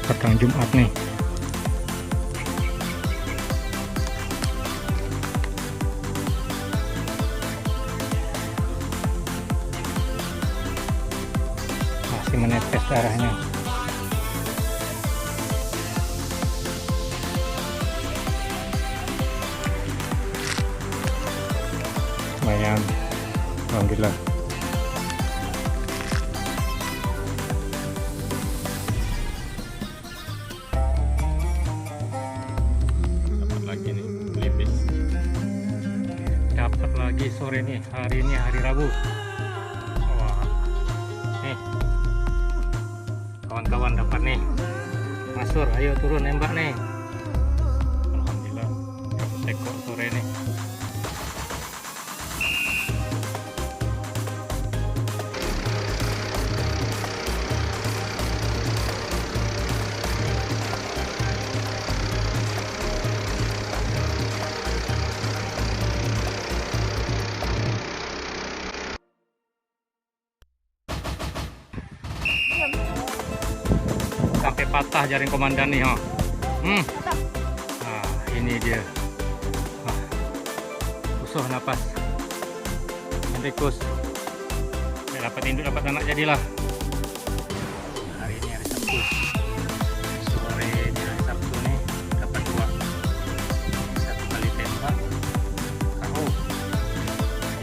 petang Jumat nih. Masih menetes darahnya. Lumayan, alhamdulillah. Dapat lagi sore nih, hari ini hari Rabu. Wah, nih kawan-kawan dapat nih. Masur, ayo turun nembak nih. Alhamdulillah dapat ekor sore nih. Sampai patah jaring komandan nih, oh. Nah, ini dia. Usuh napas. Tikus. Dapat induk, dapat anak jadilah. Hari ini hari Sabtu. Sore ini hari Sabtu nih, dapat 2. Satu kali tembak. Kau.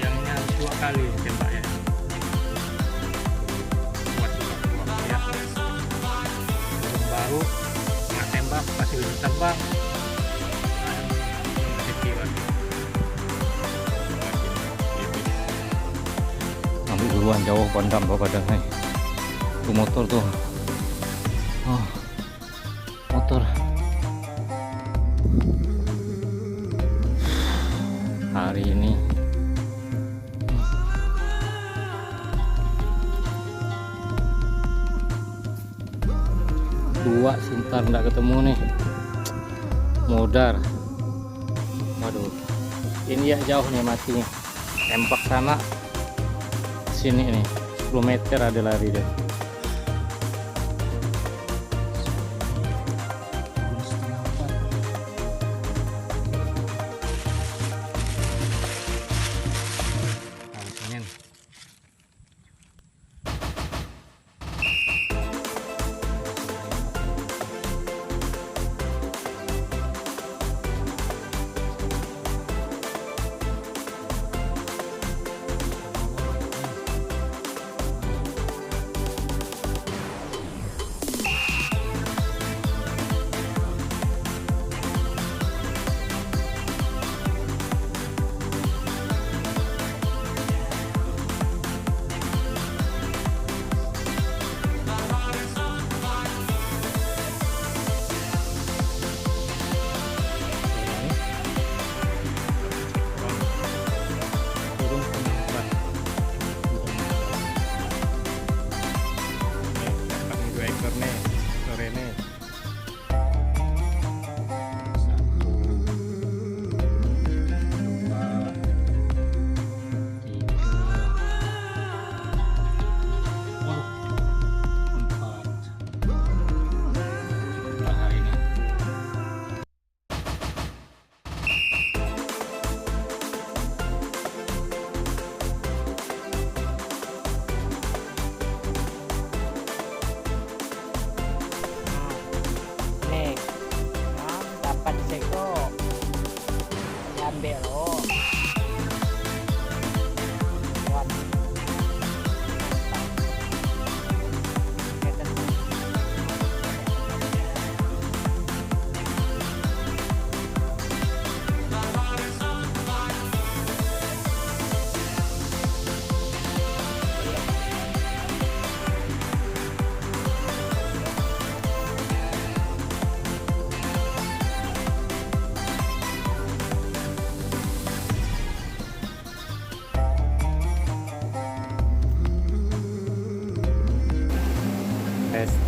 Yang ini harus 2 kali tembaknya. Baru nggak tembak masih bisa terbang. Ambil duluan jauh pandang badan nih. Tuh motor tuh. Oh, motor. Hari ini dua sintar nggak ketemu nih, modar. Waduh, ini ya jauh nih matinya. Tembak sana sini nih 10 meter ada lari dia.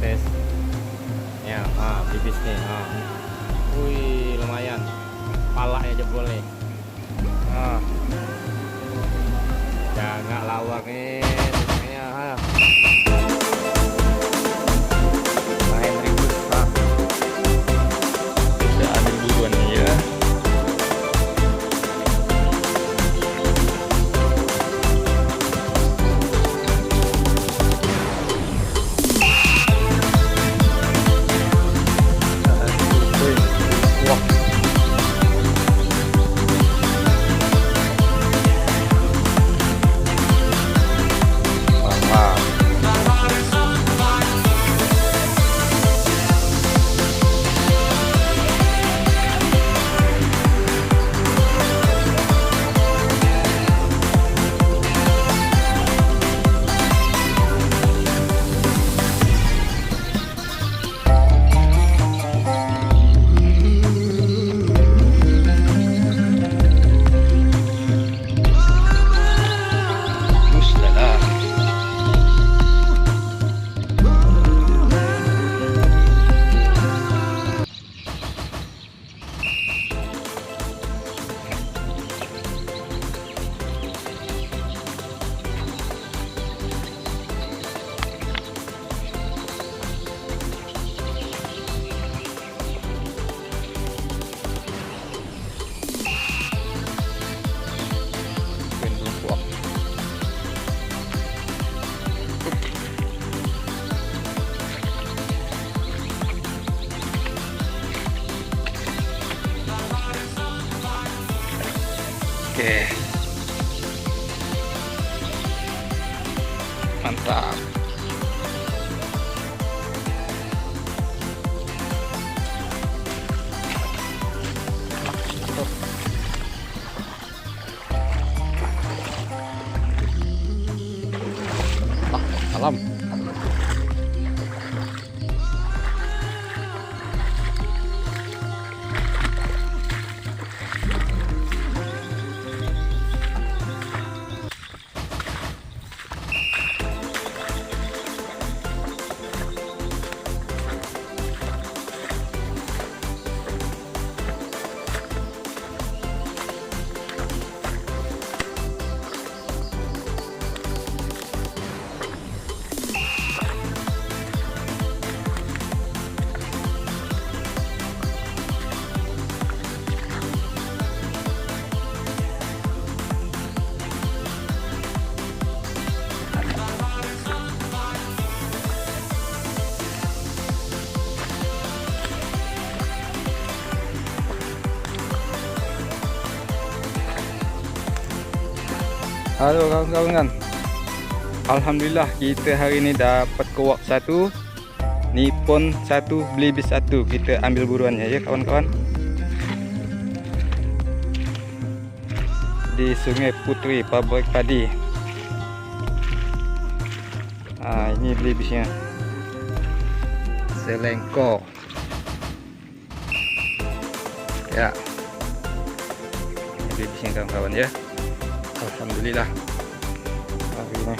tes ya, pipis nih. Wih, lumayan, palanya jebol nih. Jangan lawak nih tukangnya. Main ribut, mantap. Alam. Halo kawan-kawan. Alhamdulillah kita hari ni dapat kewak satu, nipon satu, belibis satu. Kita ambil buruannya ya kawan-kawan. Di Sungai Putri, pabrik padi. Ini belibisnya. Selengkok. Ya. Ini belibisnya kawan-kawan ya. Alhamdulillah hari ini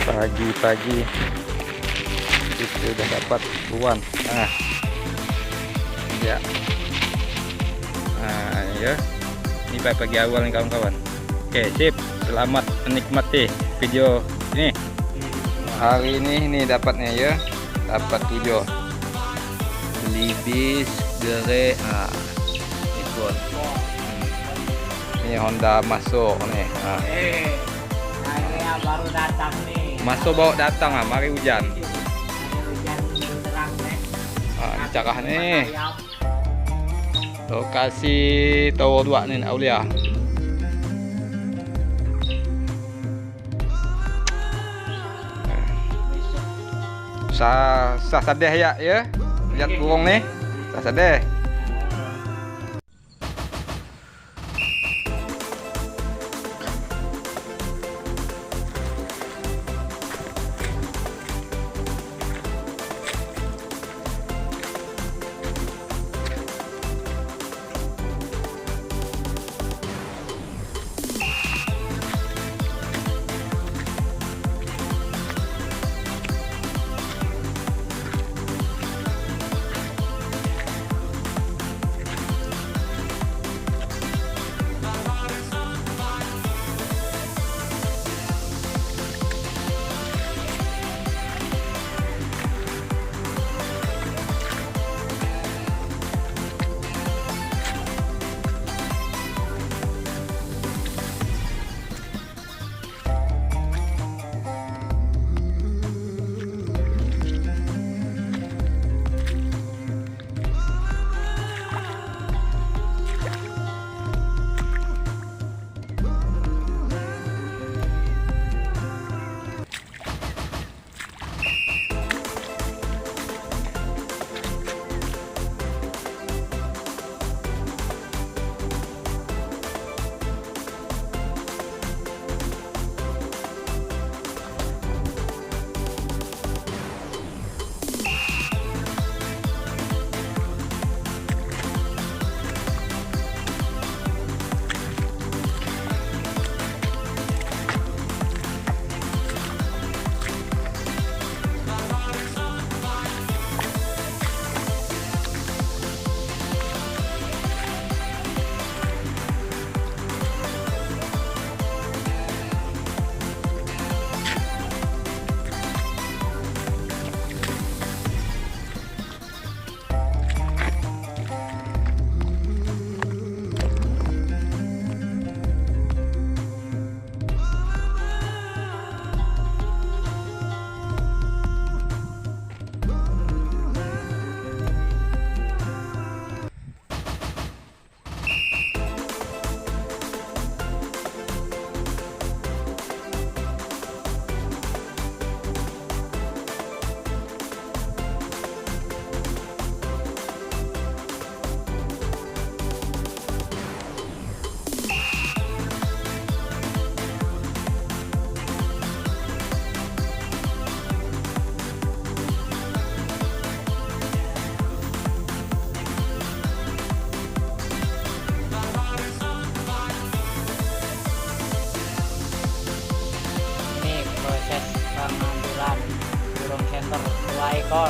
pagi-pagi kita sudah dapat buruan. Ya. Ya. Ini pagi awal nih kawan-kawan. Oke, sip. Selamat menikmati video ini. Hari ini dapatnya ya. Dapat 7 belibis, gere. Ini Honda masuk nih. Baru datang nih. Masuk bawa datang mari hujan. Hujan terang nih. Dicakah nih. Lokasi Tower 2 nih Aulia. Sah sadeh ya. Lihat burung nih. Sah sadeh. ekor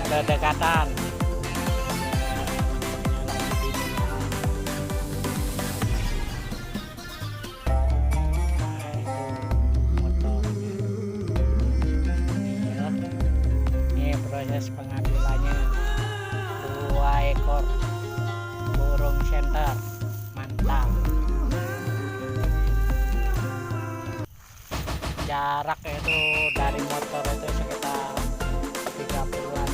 berdekatan. Ini proses pengambilannya. 2 ekor burung center, mantap. Jarak itu dari motor itu sekitar 30-an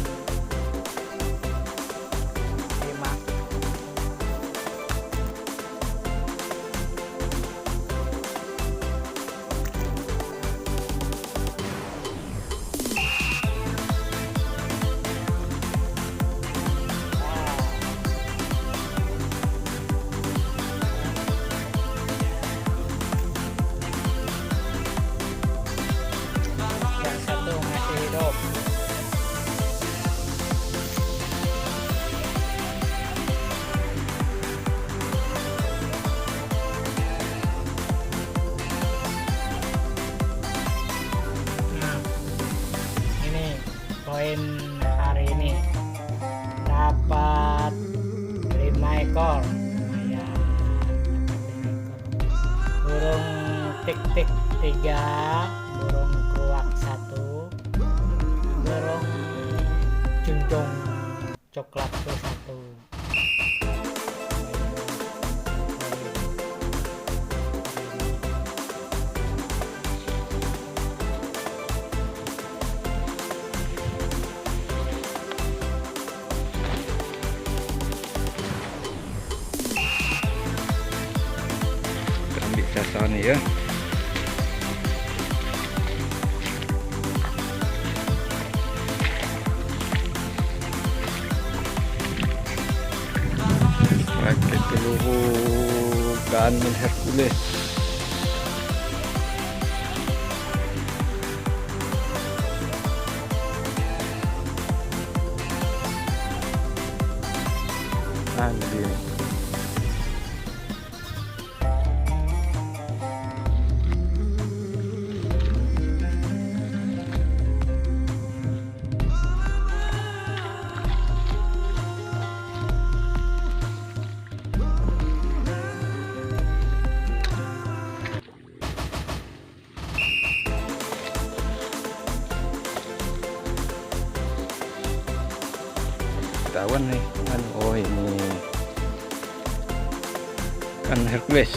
5. Yang satu masih hidup. Nah, ini poin hari ini dapat 5 ekor. Lumayan, dapat 5 ekor. Burung tik-tik 3, burung keruak 1, burung junjung coklat 1. Kita ambil sasar nih ya. Pakai peluru Garmin Hercules. Anjir. Ketahuan nih kan, oh ini kan Hercules.